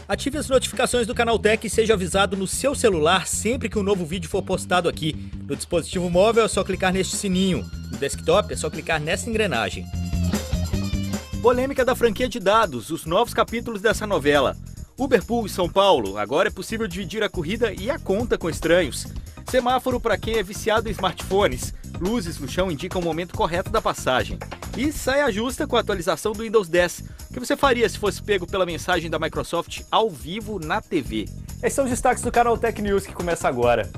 Ative as notificações do Canaltech e seja avisado no seu celular sempre que um novo vídeo for postado aqui. No dispositivo móvel é só clicar neste sininho, no desktop é só clicar nessa engrenagem. Polêmica da franquia de dados, os novos capítulos dessa novela. Uberpool em São Paulo, agora é possível dividir a corrida e a conta com estranhos. Semáforo para quem é viciado em smartphones. Luzes no chão indicam o momento correto da passagem. E saia justa com a atualização do Windows 10. O que você faria se fosse pego pela mensagem da Microsoft ao vivo na TV? Esses são os destaques do Canaltech News que começa agora.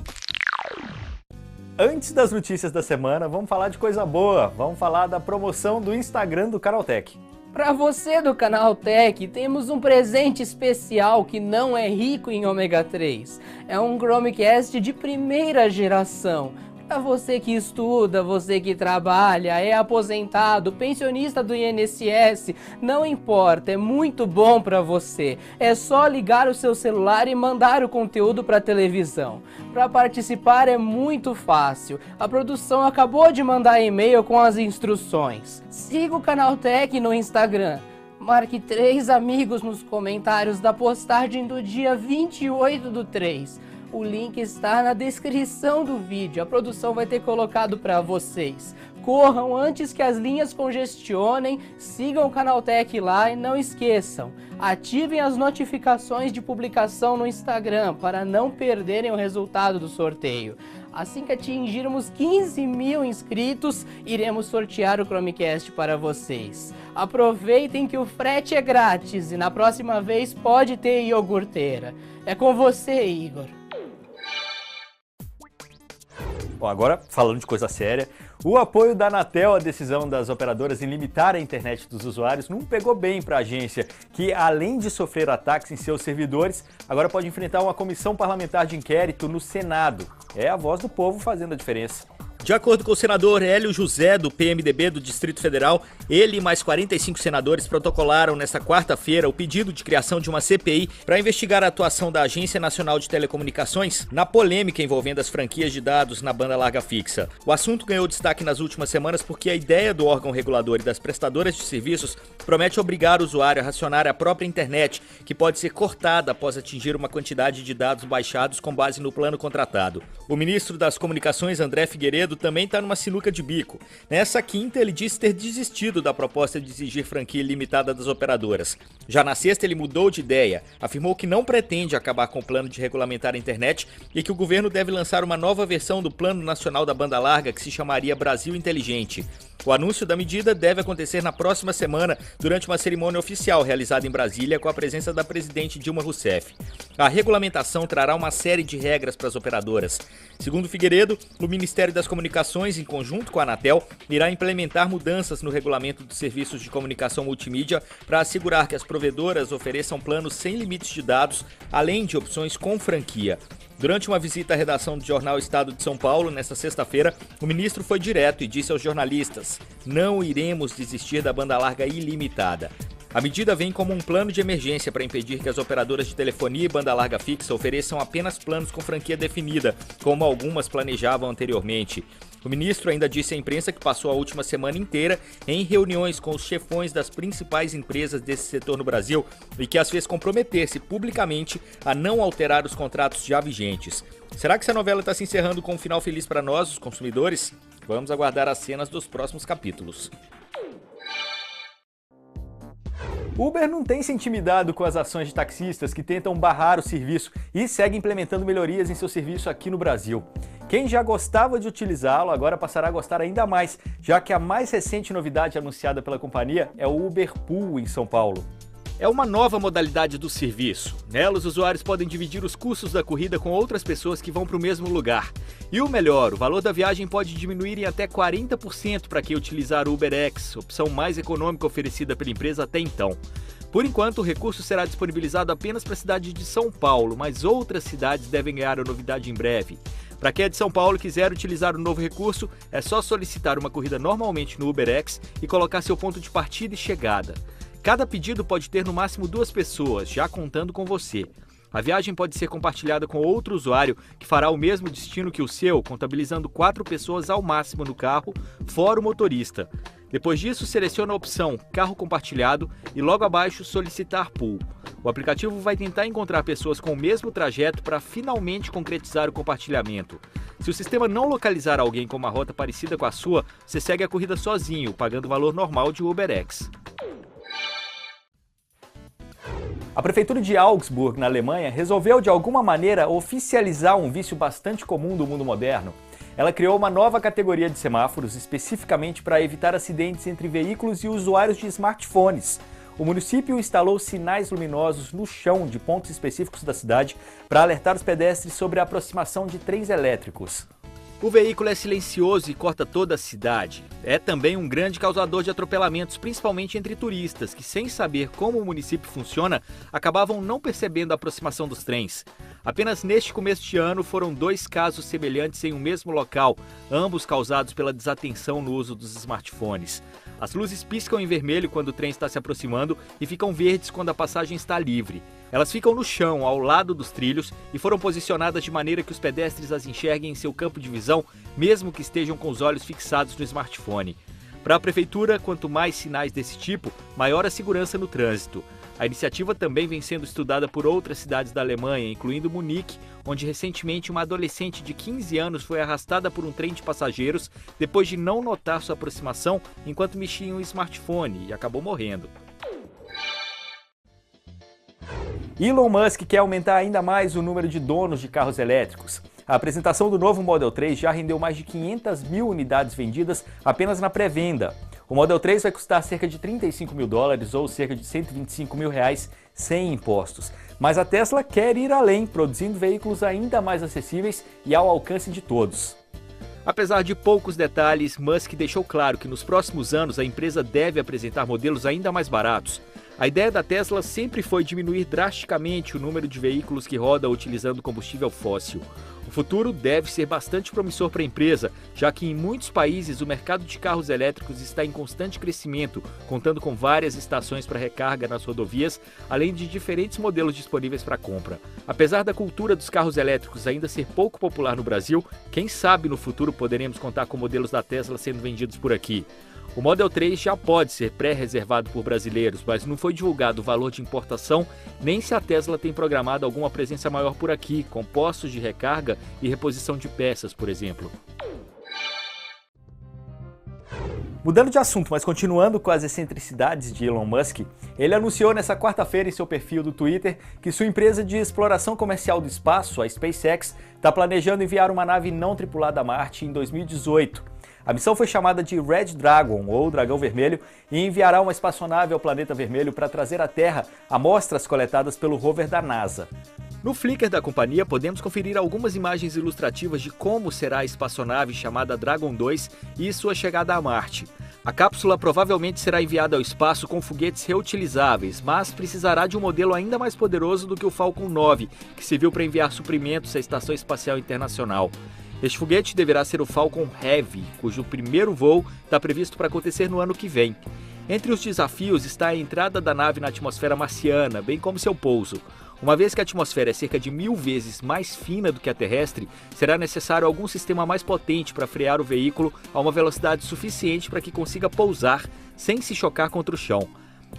Antes das notícias da semana, vamos falar de coisa boa. Vamos falar da promoção do Instagram do Canaltech. Para você do Canaltech, temos um presente especial que não é rico em ômega 3. É um Chromecast de primeira geração. Para você que estuda, você que trabalha, é aposentado, pensionista do INSS, não importa, é muito bom para você. É só ligar o seu celular e mandar o conteúdo para a televisão. Para participar é muito fácil. A produção acabou de mandar e-mail com as instruções. Siga o Canaltech no Instagram. Marque 3 amigos nos comentários da postagem do dia 28/3. O link está na descrição do vídeo, a produção vai ter colocado para vocês. Corram antes que as linhas congestionem, sigam o Canaltech lá e não esqueçam, ativem as notificações de publicação no Instagram para não perderem o resultado do sorteio. Assim que atingirmos 15 mil inscritos, iremos sortear o Chromecast para vocês. Aproveitem que o frete é grátis e na próxima vez pode ter iogurteira. É com você, Igor. Bom, agora, falando de coisa séria, o apoio da Anatel à decisão das operadoras em limitar a internet dos usuários não pegou bem para a agência, que além de sofrer ataques em seus servidores, agora pode enfrentar uma comissão parlamentar de inquérito no Senado. É a voz do povo fazendo a diferença. De acordo com o senador Hélio José, do PMDB do Distrito Federal, ele e mais 45 senadores protocolaram nesta quarta-feira o pedido de criação de uma CPI para investigar a atuação da Agência Nacional de Telecomunicações na polêmica envolvendo as franquias de dados na banda larga fixa. O assunto ganhou destaque nas últimas semanas porque a ideia do órgão regulador e das prestadoras de serviços promete obrigar o usuário a racionar a própria internet, que pode ser cortada após atingir uma quantidade de dados baixados com base no plano contratado. O ministro das Comunicações, André Figueiredo, também está numa sinuca de bico. Nessa quinta, ele disse ter desistido da proposta de exigir franquia ilimitada das operadoras. Já na sexta, ele mudou de ideia, afirmou que não pretende acabar com o plano de regulamentar a internet e que o governo deve lançar uma nova versão do Plano Nacional da Banda Larga que se chamaria Brasil Inteligente. O anúncio da medida deve acontecer na próxima semana, durante uma cerimônia oficial realizada em Brasília com a presença da presidente Dilma Rousseff. A regulamentação trará uma série de regras para as operadoras. Segundo Figueiredo, o Ministério das Comunicações, em conjunto com a Anatel, irá implementar mudanças no regulamento dos serviços de comunicação multimídia para assegurar que as provedoras ofereçam planos sem limites de dados, além de opções com franquia. Durante uma visita à redação do jornal Estado de São Paulo, nesta sexta-feira, o ministro foi direto e disse aos jornalistas: "Não iremos desistir da banda larga ilimitada." A medida vem como um plano de emergência para impedir que as operadoras de telefonia e banda larga fixa ofereçam apenas planos com franquia definida, como algumas planejavam anteriormente. O ministro ainda disse à imprensa que passou a última semana inteira em reuniões com os chefões das principais empresas desse setor no Brasil e que as fez comprometer-se publicamente a não alterar os contratos já vigentes. Será que essa novela está se encerrando com um final feliz para nós, os consumidores? Vamos aguardar as cenas dos próximos capítulos. Uber não tem se intimidado com as ações de taxistas que tentam barrar o serviço e segue implementando melhorias em seu serviço aqui no Brasil. Quem já gostava de utilizá-lo agora passará a gostar ainda mais, já que a mais recente novidade anunciada pela companhia é o Uberpool em São Paulo. É uma nova modalidade do serviço. Nela, os usuários podem dividir os custos da corrida com outras pessoas que vão para o mesmo lugar. E o melhor, o valor da viagem pode diminuir em até 40% para quem utilizar o UberX, opção mais econômica oferecida pela empresa até então. Por enquanto, o recurso será disponibilizado apenas para a cidade de São Paulo, mas outras cidades devem ganhar a novidade em breve. Para quem é de São Paulo e quiser utilizar o novo recurso, é só solicitar uma corrida normalmente no UberX e colocar seu ponto de partida e chegada. Cada pedido pode ter no máximo 2 pessoas, já contando com você. A viagem pode ser compartilhada com outro usuário que fará o mesmo destino que o seu, contabilizando 4 pessoas ao máximo no carro, fora o motorista. Depois disso, seleciona a opção Carro Compartilhado e logo abaixo Solicitar Pool. O aplicativo vai tentar encontrar pessoas com o mesmo trajeto para finalmente concretizar o compartilhamento. Se o sistema não localizar alguém com uma rota parecida com a sua, você segue a corrida sozinho, pagando o valor normal de UberX. A prefeitura de Augsburg, na Alemanha, resolveu de alguma maneira oficializar um vício bastante comum do mundo moderno. Ela criou uma nova categoria de semáforos especificamente para evitar acidentes entre veículos e usuários de smartphones. O município instalou sinais luminosos no chão de pontos específicos da cidade para alertar os pedestres sobre a aproximação de trens elétricos. O veículo é silencioso e corta toda a cidade. É também um grande causador de atropelamentos, principalmente entre turistas, que, sem saber como o município funciona, acabavam não percebendo a aproximação dos trens. Apenas neste começo de ano foram 2 casos semelhantes em um mesmo local, ambos causados pela desatenção no uso dos smartphones. As luzes piscam em vermelho quando o trem está se aproximando e ficam verdes quando a passagem está livre. Elas ficam no chão, ao lado dos trilhos, e foram posicionadas de maneira que os pedestres as enxerguem em seu campo de visão, mesmo que estejam com os olhos fixados no smartphone. Para a prefeitura, quanto mais sinais desse tipo, maior a segurança no trânsito. A iniciativa também vem sendo estudada por outras cidades da Alemanha, incluindo Munique, onde recentemente uma adolescente de 15 anos foi arrastada por um trem de passageiros depois de não notar sua aproximação enquanto mexia em um smartphone e acabou morrendo. Elon Musk quer aumentar ainda mais o número de donos de carros elétricos. A apresentação do novo Model 3 já rendeu mais de 500 mil unidades vendidas apenas na pré-venda. O Model 3 vai custar cerca de $35 mil ou cerca de R$125 mil sem impostos. Mas a Tesla quer ir além, produzindo veículos ainda mais acessíveis e ao alcance de todos. Apesar de poucos detalhes, Musk deixou claro que nos próximos anos a empresa deve apresentar modelos ainda mais baratos. A ideia da Tesla sempre foi diminuir drasticamente o número de veículos que rodam utilizando combustível fóssil. O futuro deve ser bastante promissor para a empresa, já que em muitos países o mercado de carros elétricos está em constante crescimento, contando com várias estações para recarga nas rodovias, além de diferentes modelos disponíveis para compra. Apesar da cultura dos carros elétricos ainda ser pouco popular no Brasil, quem sabe no futuro poderemos contar com modelos da Tesla sendo vendidos por aqui. O Model 3 já pode ser pré-reservado por brasileiros, mas não foi divulgado o valor de importação, nem se a Tesla tem programado alguma presença maior por aqui, com postos de recarga e reposição de peças, por exemplo. Mudando de assunto, mas continuando com as excentricidades de Elon Musk, ele anunciou nesta quarta-feira em seu perfil do Twitter que sua empresa de exploração comercial do espaço, a SpaceX, está planejando enviar uma nave não tripulada a Marte em 2018. A missão foi chamada de Red Dragon, ou Dragão Vermelho, e enviará uma espaçonave ao planeta vermelho para trazer à Terra amostras coletadas pelo rover da NASA. No Flickr da companhia podemos conferir algumas imagens ilustrativas de como será a espaçonave chamada Dragon 2 e sua chegada a Marte. A cápsula provavelmente será enviada ao espaço com foguetes reutilizáveis, mas precisará de um modelo ainda mais poderoso do que o Falcon 9, que serviu para enviar suprimentos à Estação Espacial Internacional. Este foguete deverá ser o Falcon Heavy, cujo primeiro voo está previsto para acontecer no ano que vem. Entre os desafios está a entrada da nave na atmosfera marciana, bem como seu pouso. Uma vez que a atmosfera é cerca de 1000 vezes mais fina do que a terrestre, será necessário algum sistema mais potente para frear o veículo a uma velocidade suficiente para que consiga pousar sem se chocar contra o chão.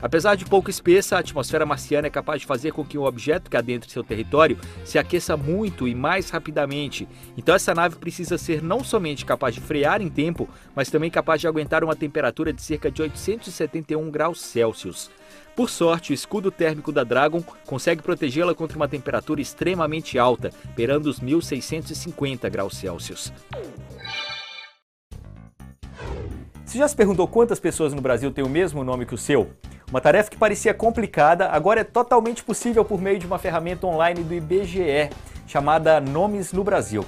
Apesar de pouco espessa, a atmosfera marciana é capaz de fazer com que um objeto que adentre seu território se aqueça muito e mais rapidamente. Então essa nave precisa ser não somente capaz de frear em tempo, mas também capaz de aguentar uma temperatura de cerca de 871 graus Celsius. Por sorte, o escudo térmico da Dragon consegue protegê-la contra uma temperatura extremamente alta, beirando os 1650 graus Celsius. Você já se perguntou quantas pessoas no Brasil têm o mesmo nome que o seu? Uma tarefa que parecia complicada, agora é totalmente possível por meio de uma ferramenta online do IBGE, chamada Nomes no Brasil.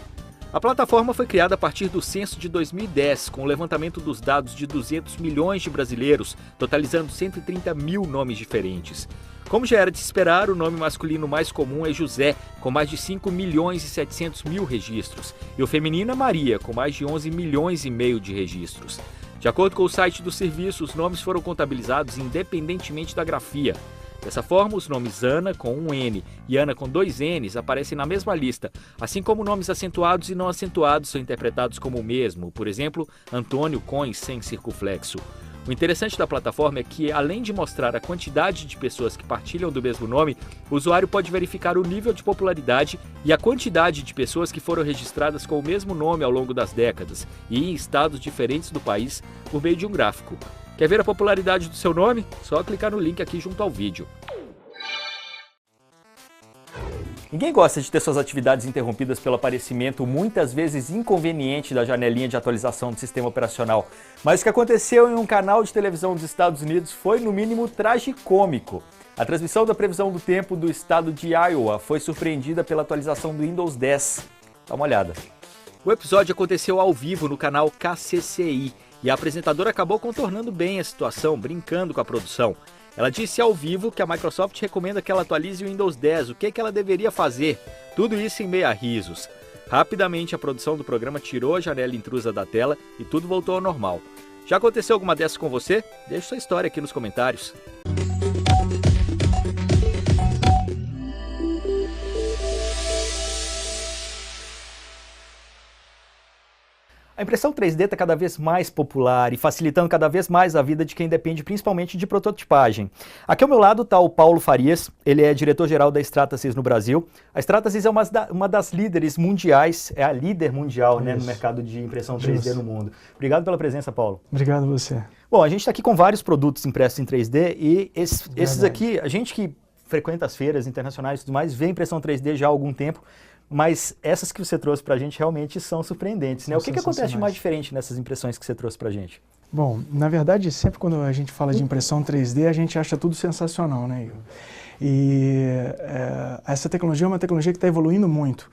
A plataforma foi criada a partir do censo de 2010, com o levantamento dos dados de 200 milhões de brasileiros, totalizando 130 mil nomes diferentes. Como já era de se esperar, o nome masculino mais comum é José, com mais de 5 milhões e 700 mil registros, e o feminino é Maria, com mais de 11 milhões e meio de registros. De acordo com o site do serviço, os nomes foram contabilizados independentemente da grafia. Dessa forma, os nomes Ana com um N e Ana com 2 N's aparecem na mesma lista, assim como nomes acentuados e não acentuados são interpretados como o mesmo, por exemplo, Antônio com e sem circunflexo. O interessante da plataforma é que, além de mostrar a quantidade de pessoas que partilham do mesmo nome, o usuário pode verificar o nível de popularidade e a quantidade de pessoas que foram registradas com o mesmo nome ao longo das décadas e em estados diferentes do país por meio de um gráfico. Quer ver a popularidade do seu nome? Só clicar no link aqui junto ao vídeo. Ninguém gosta de ter suas atividades interrompidas pelo aparecimento, muitas vezes inconveniente, da janelinha de atualização do sistema operacional. Mas o que aconteceu em um canal de televisão dos Estados Unidos foi, no mínimo, tragicômico. A transmissão da previsão do tempo do estado de Iowa foi surpreendida pela atualização do Windows 10. Dá uma olhada. O episódio aconteceu ao vivo no canal KCCI e a apresentadora acabou contornando bem a situação, brincando com a produção. Ela disse ao vivo que a Microsoft recomenda que ela atualize o Windows 10, o que ela deveria fazer. Tudo isso em meio a risos. Rapidamente a produção do programa tirou a janela intrusa da tela e tudo voltou ao normal. Já aconteceu alguma dessas com você? Deixe sua história aqui nos comentários. A impressão 3D está cada vez mais popular e facilitando cada vez mais a vida de quem depende principalmente de prototipagem. Aqui ao meu lado está o Paulo Farias, ele é diretor-geral da Stratasys no Brasil. A Stratasys é uma das líderes mundiais, é a líder mundial, né, no mercado de impressão 3D no mundo. Obrigado pela presença, Paulo. Obrigado a você. Bom, a gente está aqui com vários produtos impressos em 3D e esses aqui, a gente que frequenta as feiras internacionais e tudo mais, vê impressão 3D já há algum tempo. Mas essas que você trouxe para a gente realmente são surpreendentes, né? O que acontece de mais diferente nessas impressões que você trouxe para a gente? Bom, na verdade, sempre quando a gente fala de impressão 3D, a gente acha tudo sensacional, né, Igor? E essa tecnologia é uma tecnologia que está evoluindo muito.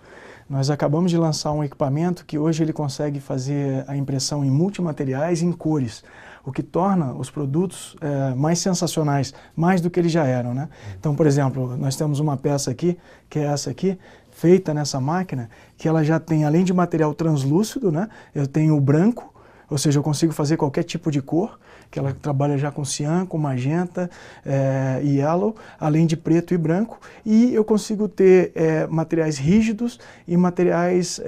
Nós acabamos de lançar um equipamento que hoje ele consegue fazer a impressão em multimateriais e em cores, o que torna os produtos mais sensacionais, mais do que eles já eram, né? Então, por exemplo, nós temos uma peça aqui, que é essa aqui, feita nessa máquina, que ela já tem, além de material translúcido, né, eu tenho o branco, ou seja, eu consigo fazer qualquer tipo de cor, que ela trabalha já com cian, com magenta e yellow, além de preto e branco, e eu consigo ter materiais rígidos e materiais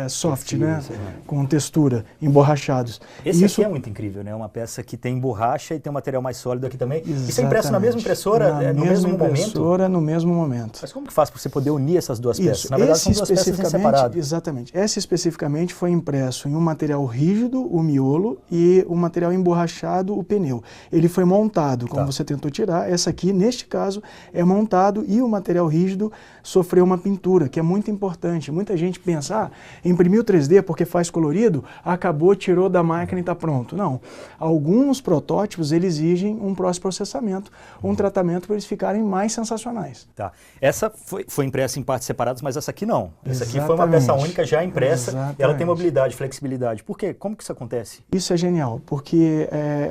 soft, né, com textura, emborrachados. Esse aqui é muito incrível, né? Uma peça que tem borracha e tem um material mais sólido aqui também. Exatamente. Isso é impresso na mesma impressora, no mesmo momento? No mesmo momento. Mas como que faz para você poder unir essas duas peças? Na verdade, são duas peças em separado. Exatamente. Esse especificamente foi impresso em um material rígido, o miolo, e o material emborrachado, o pneu. Ele foi montado, como você tentou tirar. Essa aqui, neste caso, é montado e o material rígido sofreu uma pintura, que é muito importante. Muita gente pensa, imprimiu 3D porque faz colorido, acabou, tirou da máquina e está pronto. Não. Alguns protótipos, eles exigem um pós-processamento, um tratamento para eles ficarem mais sensacionais. Tá. Essa foi impressa em partes separadas, mas essa aqui não. Essa aqui foi uma peça única, já impressa, e ela tem mobilidade, flexibilidade. Por quê? Como que isso acontece? Isso é genial, porque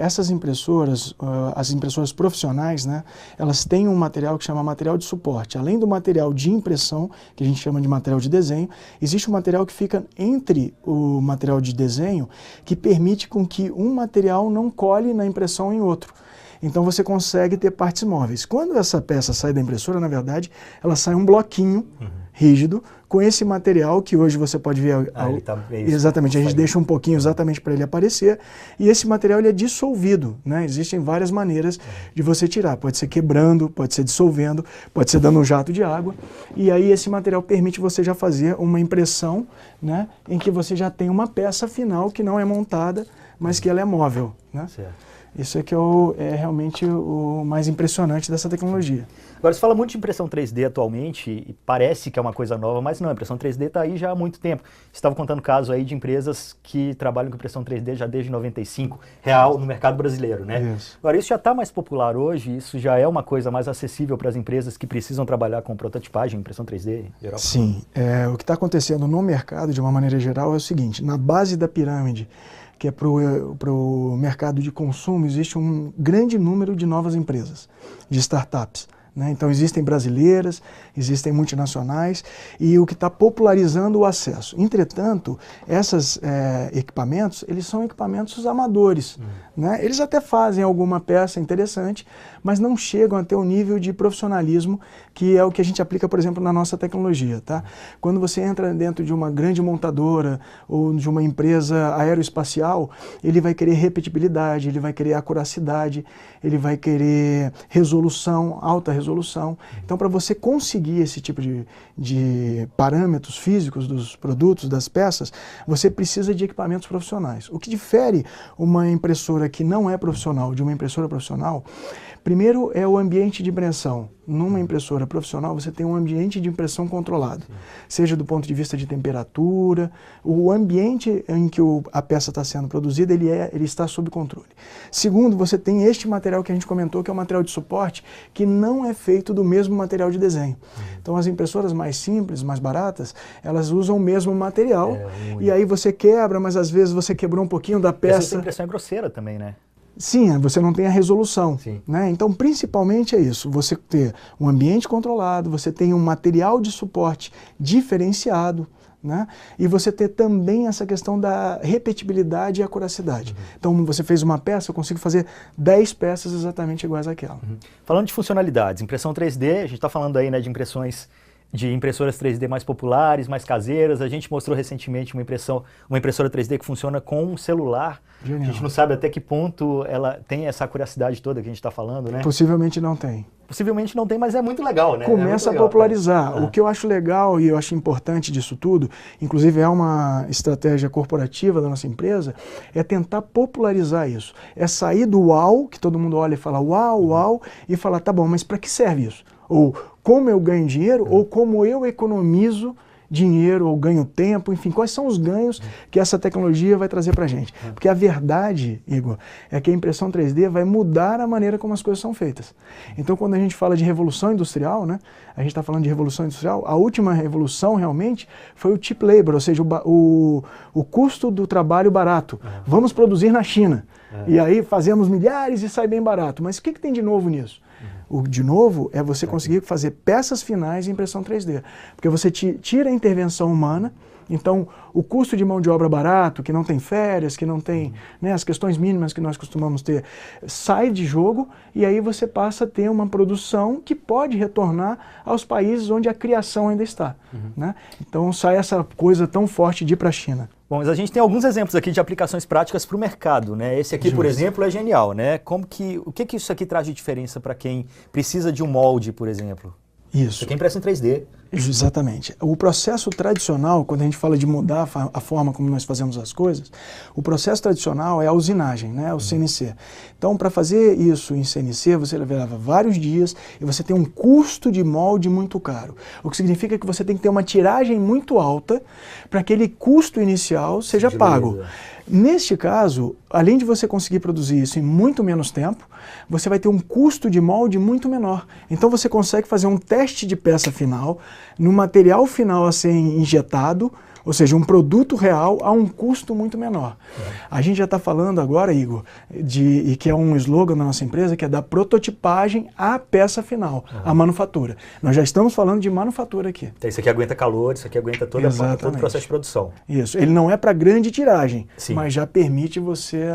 essas impressoras, as impressoras profissionais, né, elas têm um material que chama material de suporte. Além do material de impressão, que a gente chama de material de desenho, existe um material que fica entre o material de desenho, que permite com que um material não cole na impressão em outro. Então você consegue ter partes móveis. Quando essa peça sai da impressora, na verdade, ela sai um bloquinho rígido com esse material que hoje você pode ver. Exatamente, a gente deixa um pouquinho exatamente para ele aparecer. E esse material ele é dissolvido, né? Existem várias maneiras de você tirar. Pode ser quebrando, pode ser dissolvendo, pode ser dando um jato de água. E aí esse material permite você já fazer uma impressão, né, em que você já tem uma peça final que não é montada, mas que ela é móvel, né? Certo. Isso é que é realmente o mais impressionante dessa tecnologia. Agora, você fala muito de impressão 3D atualmente e parece que é uma coisa nova, mas não, a impressão 3D está aí já há muito tempo. Você estava contando caso aí de empresas que trabalham com impressão 3D já desde 95, real no mercado brasileiro, né? Isso. Agora, isso já está mais popular hoje, isso já é uma coisa mais acessível para as empresas que precisam trabalhar com prototipagem, impressão 3D em geral? Sim, o que está acontecendo no mercado, de uma maneira geral, é o seguinte: na base da pirâmide, que é para o mercado de consumo, existe um grande número de novas empresas, de startups, né? Então existem brasileiras, existem multinacionais e o que está popularizando o acesso. Entretanto, esses equipamentos, eles são equipamentos amadores, né? Eles até fazem alguma peça interessante, mas não chegam a ter o nível de profissionalismo que é o que a gente aplica, por exemplo, na nossa tecnologia, tá? Quando você entra dentro de uma grande montadora ou de uma empresa aeroespacial, ele vai querer repetibilidade, ele vai querer acuracidade, ele vai querer resolução, alta resolução. Então, para você conseguir esse tipo de parâmetros físicos dos produtos, das peças, você precisa de equipamentos profissionais. O que difere uma impressora que não é profissional de uma impressora profissional, primeiro é o ambiente de impressão. Numa impressora profissional, você tem um ambiente de impressão controlado, seja do ponto de vista de temperatura, o ambiente em que a peça está sendo produzida, ele está sob controle. Segundo, você tem este material que a gente comentou, que é o material de suporte, que não é feito do mesmo material de desenho. Então, as impressoras mais simples, mais baratas, elas usam o mesmo material, e aí você quebra, mas às vezes você quebrou um pouquinho da peça. Essa impressão é grosseira também, né? Sim, você não tem a resolução, né? Então, principalmente é isso, você ter um ambiente controlado, você tem um material de suporte diferenciado, né? E você ter também essa questão da repetibilidade e acuracidade. Então, você fez uma peça, eu consigo fazer 10 peças exatamente iguais àquela. Falando de funcionalidades, impressão 3D, a gente está falando aí, né, de impressoras 3D mais populares, mais caseiras. A gente mostrou recentemente uma impressora 3D que funciona com um celular. Genial. A gente não sabe até que ponto ela tem essa acuracidade toda que a gente está falando, né? Possivelmente não tem. Possivelmente não tem, mas é muito legal, né? Começa a popularizar. O que eu acho legal e eu acho importante disso tudo, inclusive é uma estratégia corporativa da nossa empresa, é tentar popularizar isso. É sair do uau, que todo mundo olha e fala uau, uau, e falar, tá bom, mas para que serve isso? Ou como eu ganho dinheiro, ou como eu economizo dinheiro, ou ganho tempo, enfim, quais são os ganhos que essa tecnologia vai trazer para a gente. Porque a verdade, Igor, é que a impressão 3D vai mudar a maneira como as coisas são feitas. Então, quando a gente fala de revolução industrial, né, a gente está falando de revolução industrial, a última revolução realmente foi o cheap labor, ou seja, o custo do trabalho barato. Vamos produzir na China. E aí fazemos milhares e sai bem barato. Mas o que tem de novo nisso? O de novo é você conseguir fazer peças finais em impressão 3D. Porque você tira a intervenção humana, então o custo de mão de obra barato, que não tem férias, que não tem, né, as questões mínimas que nós costumamos ter, sai de jogo e aí você passa a ter uma produção que pode retornar aos países onde a criação ainda está. Né? Então sai essa coisa tão forte de ir para a China. Bom, mas a gente tem alguns exemplos aqui de aplicações práticas para o mercado, né? Esse aqui, por exemplo, é genial, né? O que isso aqui traz de diferença para quem precisa de um molde, por exemplo? Isso aqui é impresso em 3D. Exatamente. O processo tradicional, quando a gente fala de mudar a forma como nós fazemos as coisas, o processo tradicional é a usinagem, né? O CNC. Então, para fazer isso em CNC, você leva vários dias e você tem um custo de molde muito caro. O que significa que você tem que ter uma tiragem muito alta para que aquele custo inicial seja pago. Neste caso, além de você conseguir produzir isso em muito menos tempo, você vai ter um custo de molde muito menor. Então você consegue fazer um teste de peça final, no material final a ser injetado, ou seja, um produto real a um custo muito menor. A gente já está falando agora, Igor, e que é um slogan da nossa empresa, que é da prototipagem à peça final, à manufatura. Nós já estamos falando de manufatura aqui. Então, isso aqui aguenta calor, isso aqui aguenta todo o processo de produção. Isso, ele não é para grande tiragem, mas já permite você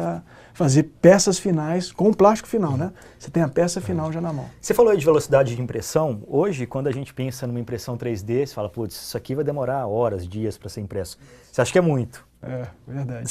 fazer peças finais com o plástico final, né? Você tem a peça final já na mão. Você falou aí de velocidade de impressão. Hoje, quando a gente pensa numa impressão 3D, você fala, putz, isso aqui vai demorar horas, dias para ser impresso. Você acha que é muito? É, verdade.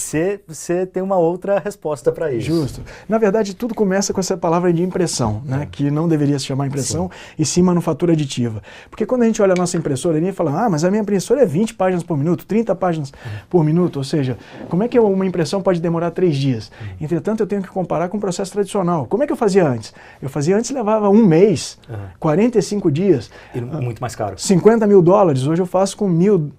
Você tem uma outra resposta para isso. Justo. Na verdade, tudo começa com essa palavra de impressão, né? Que não deveria se chamar impressão, e sim manufatura aditiva. Porque quando a gente olha a nossa impressora ali e fala, mas a minha impressora é 20 páginas por minuto, 30 páginas por minuto, ou seja, como é que uma impressão pode demorar 3 dias? Entretanto, eu tenho que comparar com o processo tradicional. Como é que eu fazia antes? Eu fazia antes, levava 1 mês, 45 dias. E muito mais caro. $50 mil, hoje eu faço com $1.000.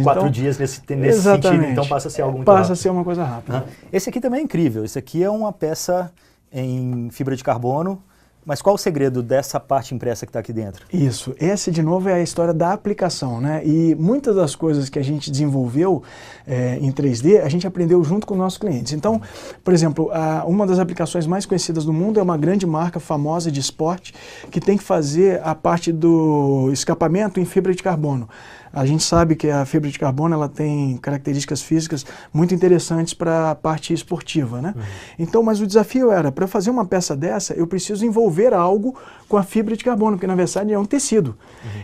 4 dias nesse sentido, então passa a ser algo muito rápido. Passa a ser uma coisa rápida. Esse aqui também é incrível. Esse aqui é uma peça em fibra de carbono, Mas qual o segredo dessa parte impressa que está aqui dentro? Isso. Essa, de novo, é a história da aplicação, né? E muitas das coisas que a gente desenvolveu em 3D, a gente aprendeu junto com nossos clientes. Então, por exemplo, uma das aplicações mais conhecidas do mundo é uma grande marca famosa de esporte que tem que fazer a parte do escapamento em fibra de carbono. A gente sabe que a fibra de carbono ela tem características físicas muito interessantes para a parte esportiva, né? Então, mas o desafio era, para fazer uma peça dessa, eu preciso envolver algo com a fibra de carbono, porque na verdade é um tecido.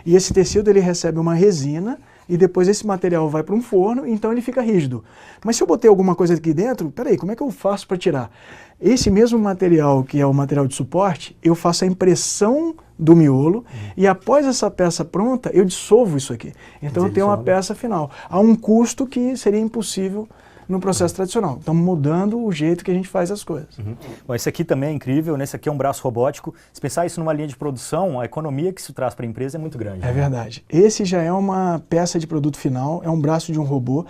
E esse tecido ele recebe uma resina e depois esse material vai para um forno, então ele fica rígido. Mas se eu botei alguma coisa aqui dentro, peraí, como é que eu faço para tirar? Esse mesmo material, que é o material de suporte, eu faço a impressão do miolo e após essa peça pronta, eu dissolvo isso aqui. Então eu tenho uma peça final, a um custo que seria impossível no processo tradicional. Estamos mudando o jeito que a gente faz as coisas. Bom, esse aqui também é incrível, né? Esse aqui é um braço robótico. Se pensar isso numa linha de produção, a economia que isso traz para a empresa é muito grande. É verdade. Esse já é uma peça de produto final, é um braço de um robô.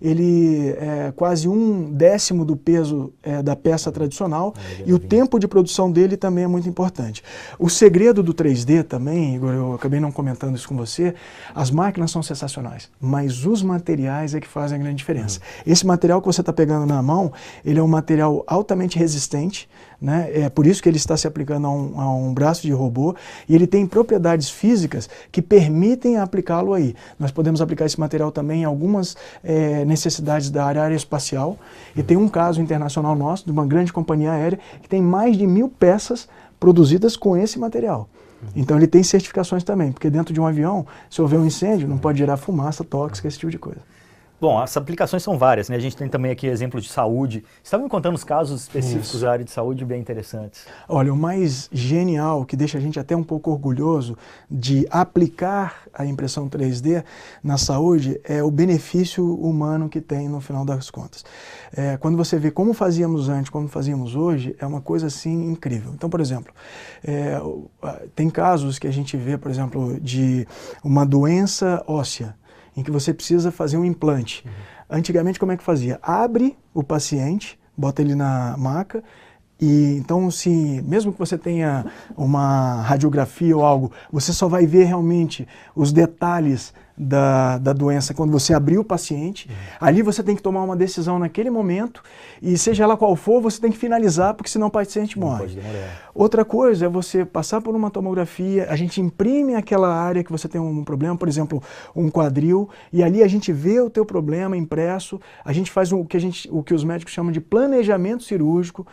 Ele é quase 1/10 do peso da peça tradicional e o tempo de produção dele também é muito importante. O segredo do 3D também, Igor, eu acabei não comentando isso com você, as máquinas são sensacionais, mas os materiais é que fazem a grande diferença. Esse material que você está pegando na mão, ele é um material altamente resistente, né? É por isso que ele está se aplicando a um braço de robô e ele tem propriedades físicas que permitem aplicá-lo aí. Nós podemos aplicar esse material também em algumas necessidades da área aeroespacial e tem um caso internacional nosso, de uma grande companhia aérea, que tem mais de 1000 peças produzidas com esse material. Então ele tem certificações também, porque dentro de um avião, se houver um incêndio, não pode gerar fumaça tóxica, esse tipo de coisa. Bom, as aplicações são várias, né? A gente tem também aqui exemplos de saúde. Você estava me contando os casos específicos da área de saúde bem interessantes. Olha, o mais genial, que deixa a gente até um pouco orgulhoso de aplicar a impressão 3D na saúde, é o benefício humano que tem no final das contas. Quando você vê como fazíamos antes, como fazíamos hoje, é uma coisa assim incrível. Então, por exemplo, tem casos que a gente vê, por exemplo, de uma doença óssea, em que você precisa fazer um implante. Antigamente, como é que fazia? Abre o paciente, bota ele na maca, e então, mesmo que você tenha uma radiografia ou algo, você só vai ver realmente os detalhes da doença quando você abrir o paciente. Ali você tem que tomar uma decisão naquele momento e seja ela qual for, você tem que finalizar, porque senão o paciente morre. Pode demorar. Outra coisa é você passar por uma tomografia, a gente imprime aquela área que você tem um problema, por exemplo, um quadril, e ali a gente vê o teu problema impresso, a gente faz o que os médicos chamam de planejamento cirúrgico,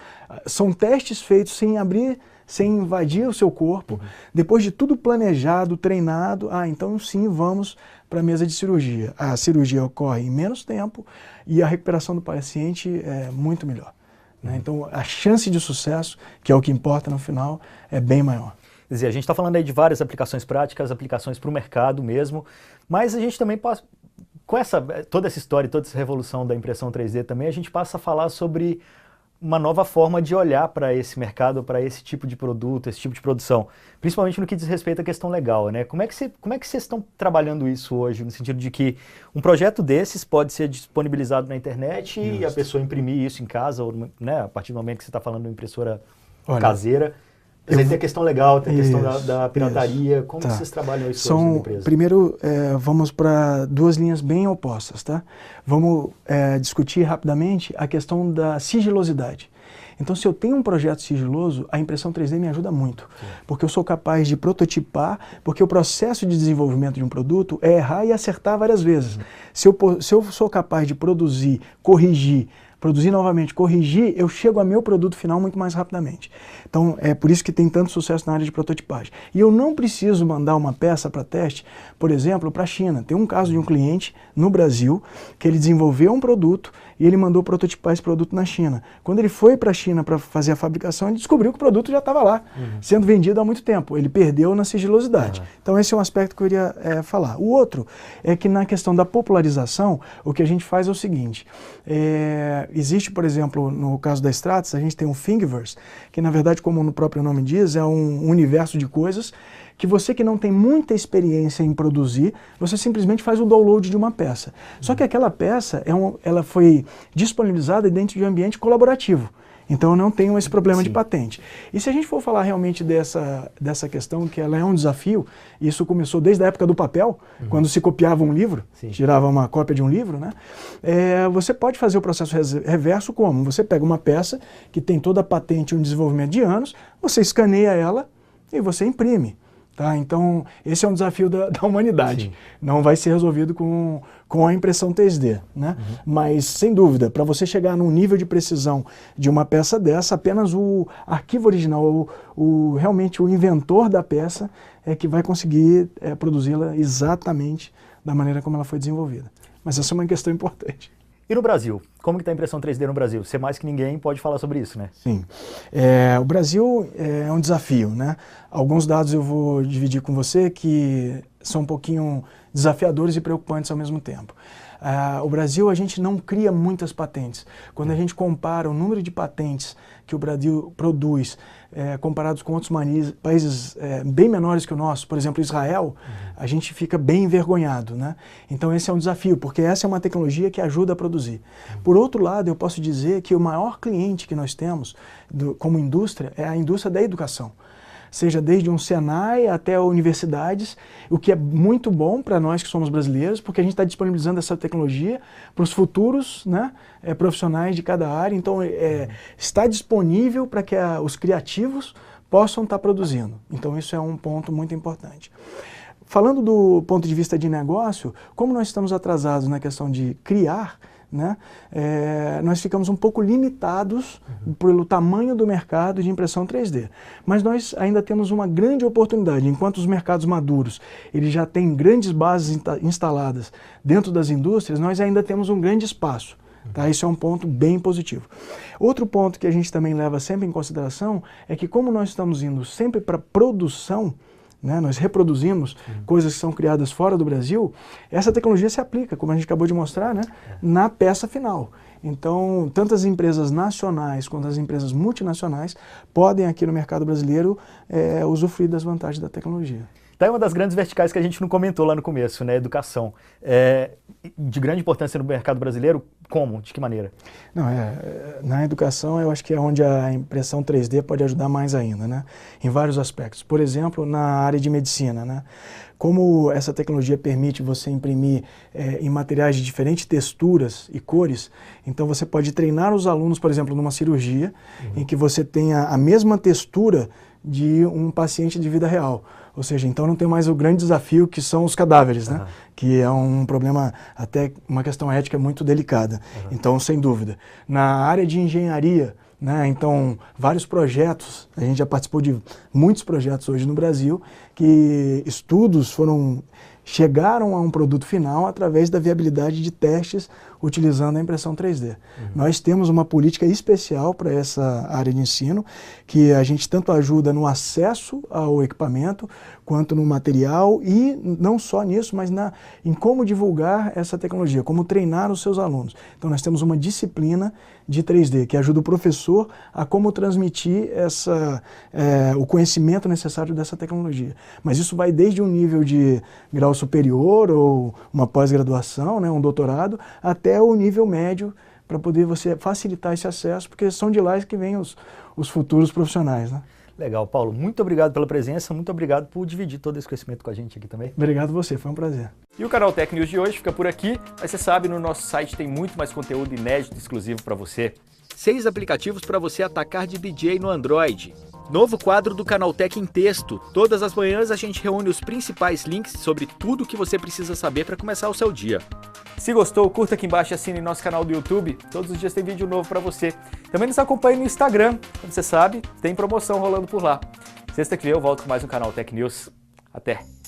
são testes feitos sem abrir, sem invadir o seu corpo, depois de tudo planejado, treinado, então sim, vamos para a mesa de cirurgia. A cirurgia ocorre em menos tempo e a recuperação do paciente é muito melhor. Né? Então, a chance de sucesso, que é o que importa no final, é bem maior. Quer dizer, a gente está falando aí de várias aplicações práticas, aplicações para o mercado mesmo, mas a gente também passa, com toda essa história, toda essa revolução da impressão 3D também, a gente passa a falar sobre uma nova forma de olhar para esse mercado, para esse tipo de produto, esse tipo de produção, principalmente no que diz respeito à questão legal, né? Como é que vocês estão trabalhando isso hoje, no sentido de que um projeto desses pode ser disponibilizado na internet e a pessoa imprimir isso em casa, ou, né, a partir do momento que você está falando de uma impressora caseira? Mas aí tem a questão legal, tem a questão da pirataria. Como vocês trabalham isso hoje na empresa? Primeiro, vamos para duas linhas bem opostas, tá? Vamos discutir rapidamente a questão da sigilosidade. Então, se eu tenho um projeto sigiloso, a impressão 3D me ajuda muito, porque eu sou capaz de prototipar, porque o processo de desenvolvimento de um produto é errar e acertar várias vezes. Se eu sou capaz de produzir, produzir novamente, corrigir, eu chego a meu produto final muito mais rapidamente. Então, é por isso que tem tanto sucesso na área de prototipagem. E eu não preciso mandar uma peça para teste, por exemplo, para a China. Tem um caso de um cliente no Brasil que ele desenvolveu um produto e ele mandou prototipar esse produto na China. Quando ele foi para a China para fazer a fabricação, ele descobriu que o produto já estava lá, sendo vendido há muito tempo. Ele perdeu na sigilosidade. Então, esse é um aspecto que eu queria falar. O outro é que na questão da popularização, o que a gente faz é o seguinte, existe, por exemplo, no caso da Stratus, a gente tem um Thingiverse, que na verdade, como o próprio nome diz, é um universo de coisas que você que não tem muita experiência em produzir, você simplesmente faz o download de uma peça. Só que aquela peça, ela foi disponibilizada dentro de um ambiente colaborativo. Então eu não tenho esse problema de patente. E se a gente for falar realmente dessa questão, que ela é um desafio, isso começou desde a época do papel, quando se copiava um livro, tirava uma cópia de um livro, né? Você pode fazer o processo reverso como? Você pega uma peça que tem toda a patente e um desenvolvimento de anos, você escaneia ela e você imprime. Tá? Então, esse é um desafio da humanidade. Sim. Não vai ser resolvido com a impressão 3D. Né? Mas, sem dúvida, para você chegar num nível de precisão de uma peça dessa, apenas o arquivo original, realmente o inventor da peça, é que vai conseguir produzi-la exatamente da maneira como ela foi desenvolvida. Mas essa é uma questão importante. E no Brasil? Como que está a impressão 3D no Brasil? Você mais que ninguém pode falar sobre isso, né? Sim. O Brasil é um desafio, né? Alguns dados eu vou dividir com você que são um pouquinho desafiadores e preocupantes ao mesmo tempo. O Brasil, a gente não cria muitas patentes. Quando a gente compara o número de patentes que o Brasil produz comparados com outros países bem menores que o nosso, por exemplo, Israel, a gente fica bem envergonhado, né? Então esse é um desafio, porque essa é uma tecnologia que ajuda a produzir. Por outro lado, eu posso dizer que o maior cliente que nós temos como indústria é a indústria da educação. Seja desde um Senai até universidades, o que é muito bom para nós que somos brasileiros, porque a gente está disponibilizando essa tecnologia para os futuros, né, profissionais de cada área. Então, está disponível para que os criativos possam estar produzindo. Então, isso é um ponto muito importante. Falando do ponto de vista de negócio, como nós estamos atrasados na questão de criar, né, nós ficamos um pouco limitados pelo tamanho do mercado de impressão 3D. Mas nós ainda temos uma grande oportunidade. Enquanto os mercados maduros eles já têm grandes bases instaladas dentro das indústrias, nós ainda temos um grande espaço. Tá? Isso é um ponto bem positivo. Outro ponto que a gente também leva sempre em consideração é que como nós estamos indo sempre para produção, né, nós reproduzimos coisas que são criadas fora do Brasil, essa tecnologia se aplica, como a gente acabou de mostrar, né, na peça final. Então, tanto as empresas nacionais quanto as empresas multinacionais podem aqui no mercado brasileiro usufruir das vantagens da tecnologia. Tá, é uma das grandes verticais que a gente não comentou lá no começo, né? Educação. De grande importância no mercado brasileiro, como? De que maneira? Não, na educação eu acho que é onde a impressão 3D pode ajudar mais ainda, né? Em vários aspectos. Por exemplo, na área de medicina, né? Como essa tecnologia permite você imprimir em materiais de diferentes texturas e cores, então você pode treinar os alunos, por exemplo, numa cirurgia, em que você tenha a mesma textura de um paciente de vida real. Ou seja, então não tem mais o grande desafio que são os cadáveres, né? Que é um problema, até uma questão ética muito delicada. Então, sem dúvida. Na área de engenharia, né? Então, vários projetos, a gente já participou de muitos projetos hoje no Brasil, que estudos chegaram a um produto final através da viabilidade de testes utilizando a impressão 3D. Nós temos uma política especial para essa área de ensino, que a gente tanto ajuda no acesso ao equipamento, quanto no material e não só nisso, mas em como divulgar essa tecnologia, como treinar os seus alunos. Então nós temos uma disciplina de 3D que ajuda o professor a como transmitir o conhecimento necessário dessa tecnologia. Mas isso vai desde um nível de grau superior ou uma pós-graduação, né, um doutorado, até o nível médio para poder você facilitar esse acesso, porque são de lá que vêm os futuros profissionais, né? Legal, Paulo. Muito obrigado pela presença, muito obrigado por dividir todo esse conhecimento com a gente aqui também. Obrigado a você, foi um prazer. E o canal Tech News de hoje fica por aqui, mas você sabe, no nosso site tem muito mais conteúdo inédito e exclusivo para você. 6 aplicativos para você atacar de DJ no Android. Novo quadro do Canaltech em texto. Todas as manhãs a gente reúne os principais links sobre tudo o que você precisa saber para começar o seu dia. Se gostou, curta aqui embaixo e assine nosso canal do YouTube. Todos os dias tem vídeo novo para você. Também nos acompanhe no Instagram. Como você sabe, tem promoção rolando por lá. Sexta que vem eu volto com mais um Canaltech News. Até!